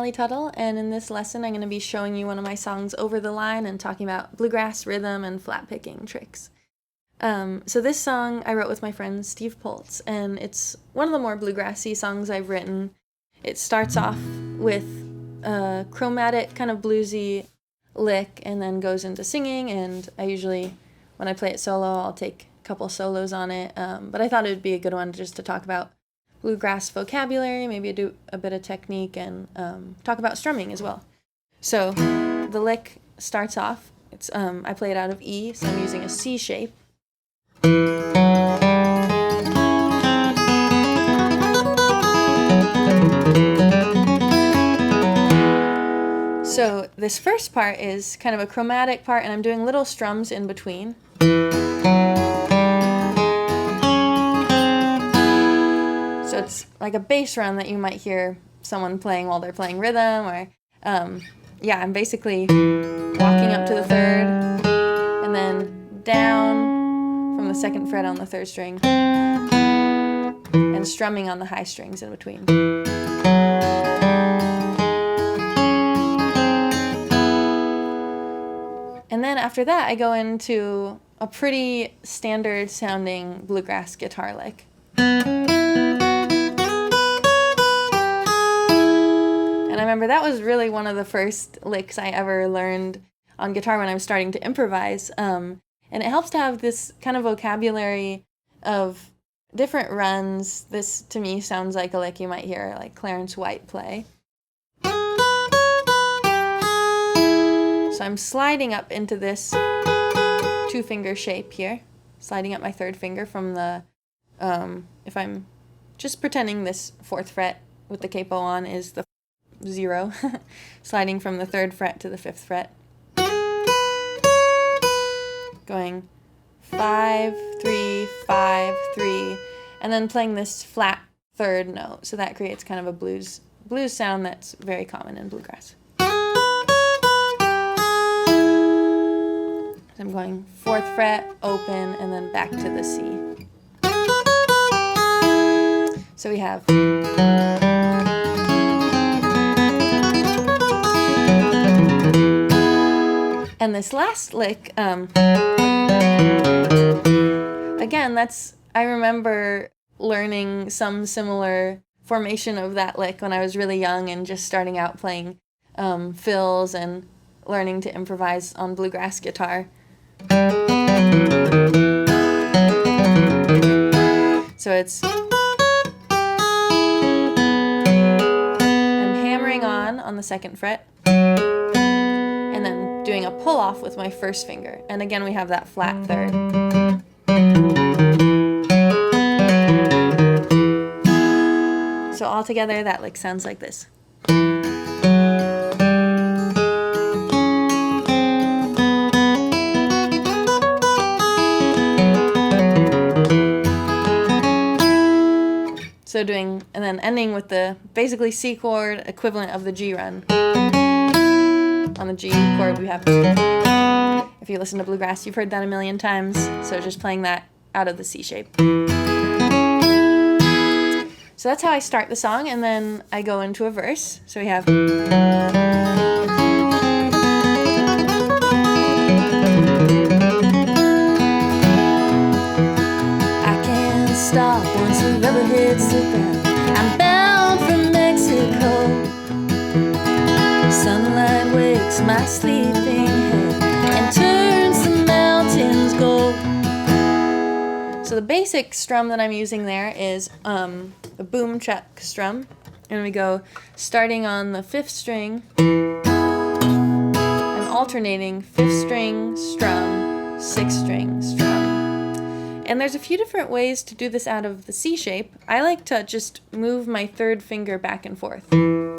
Molly Tuttle, and in this lesson I'm going to be showing you one of my songs, Over the Line, and talking about bluegrass rhythm and flat picking tricks. So this song I wrote with my friend Steve Poltz, and it's one of the more bluegrassy songs I've written. It starts off with a chromatic, kind of bluesy lick, and then goes into singing, and I usually, when I play it solo, I'll take a couple solos on it, but I thought it would be a good one just to talk about bluegrass vocabulary, maybe do a bit of technique, and talk about strumming as well. So the lick starts off, it's I play it out of E, so I'm using a C shape. So this first part is kind of a chromatic part, and I'm doing little strums in between. So it's like a bass run that you might hear someone playing while they're playing rhythm, or yeah, I'm basically walking up to the third and then down from the second fret on the third string and strumming on the high strings in between. And then after that I go into a pretty standard sounding bluegrass guitar lick. And I remember that was really one of the first licks I ever learned on guitar when I was starting to improvise. And it helps to have this kind of vocabulary of different runs. This, to me, sounds like a lick you might hear like Clarence White play. So I'm sliding up into this two-finger shape here, sliding up my third finger from the, if I'm just pretending this fourth fret with the capo on is the 0, sliding from the third fret to the fifth fret, going 5, 3, 5, 3, and then playing this flat third note. So that creates kind of a blues sound that's very common in bluegrass. So I'm going 4th fret, open, and then back to the C. So we have and this last lick, again, I remember learning some similar formation of that lick when I was really young and just starting out playing fills and learning to improvise on bluegrass guitar. So I'm hammering on the second fret, and then doing a pull off with my first finger. And again, we have that flat third. So all together, that lick sounds like this. So doing, and then ending with the basically C chord equivalent of the G run. On the G chord we have, if you listen to bluegrass, you've heard that a million times, so just playing that out of the C shape. So that's how I start the song, and then I go into a verse. So we have stop once the rubber hits the ground. I'm bound for Mexico. Sunlight wakes my sleeping head and turns the mountains gold. So the basic strum that I'm using there is a boom chuck strum, and we go starting on the 5th string and alternating 5th string strum, 6th string strum. And there's a few different ways to do this out of the C shape. I like to just move my third finger back and forth. And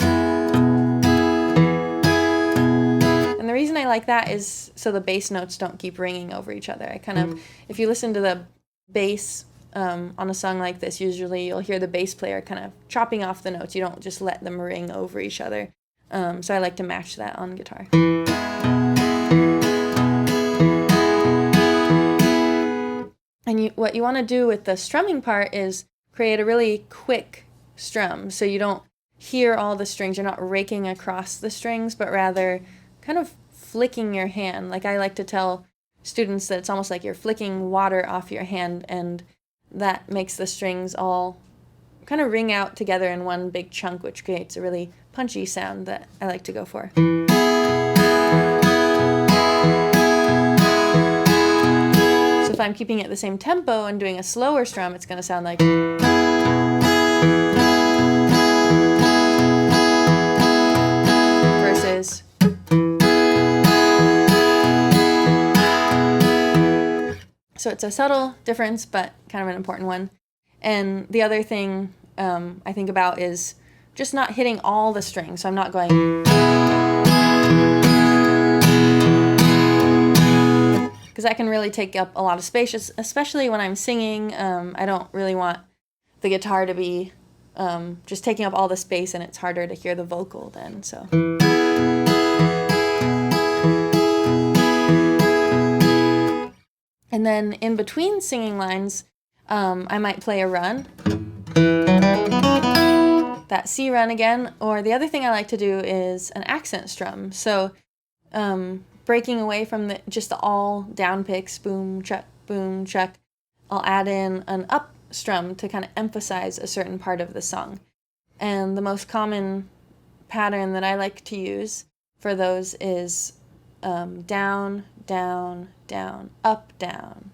the reason I like that is so the bass notes don't keep ringing over each other. I kind of, if you listen to the bass on a song like this, usually you'll hear the bass player kind of chopping off the notes. You don't just let them ring over each other. So I like to match that on guitar. And what you want to do with the strumming part is create a really quick strum, so you don't hear all the strings. You're not raking across the strings, but rather kind of flicking your hand. Like I like to tell students that it's almost like you're flicking water off your hand, and that makes the strings all kind of ring out together in one big chunk, which creates a really punchy sound that I like to go for. So if I'm keeping it the same tempo and doing a slower strum, it's going to sound like... versus... So it's a subtle difference, but kind of an important one. And the other thing I think about is just not hitting all the strings. So I'm not going... because that can really take up a lot of space, especially when I'm singing. I don't really want the guitar to be just taking up all the space, and it's harder to hear the vocal then, so... And then in between singing lines, I might play a run, that C run again, or the other thing I like to do is an accent strum. So breaking away from just the all down picks, boom, chuck, I'll add in an up strum to kind of emphasize a certain part of the song. And the most common pattern that I like to use for those is down, down, down, up, down.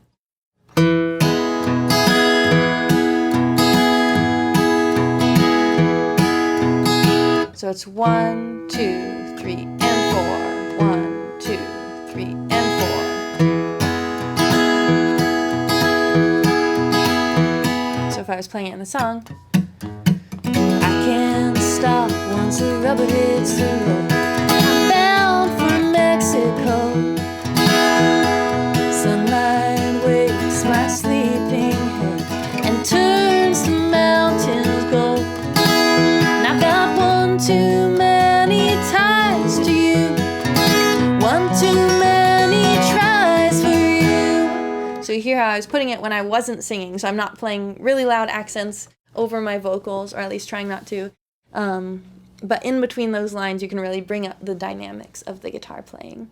So it's 1, 2, 3, and 4. 1, 2, 3, and 4. So if I was playing it in the song, I can't stop once the rubber hits the road. I'm bound for Mexico. Sunlight wakes my sleeping head and turns the mountains gold. And I've got one too many ties to you, one too many tries for you. So you hear how I was putting it when I wasn't singing, so I'm not playing really loud accents over my vocals, or at least trying not to. But in between those lines, you can really bring up the dynamics of the guitar playing.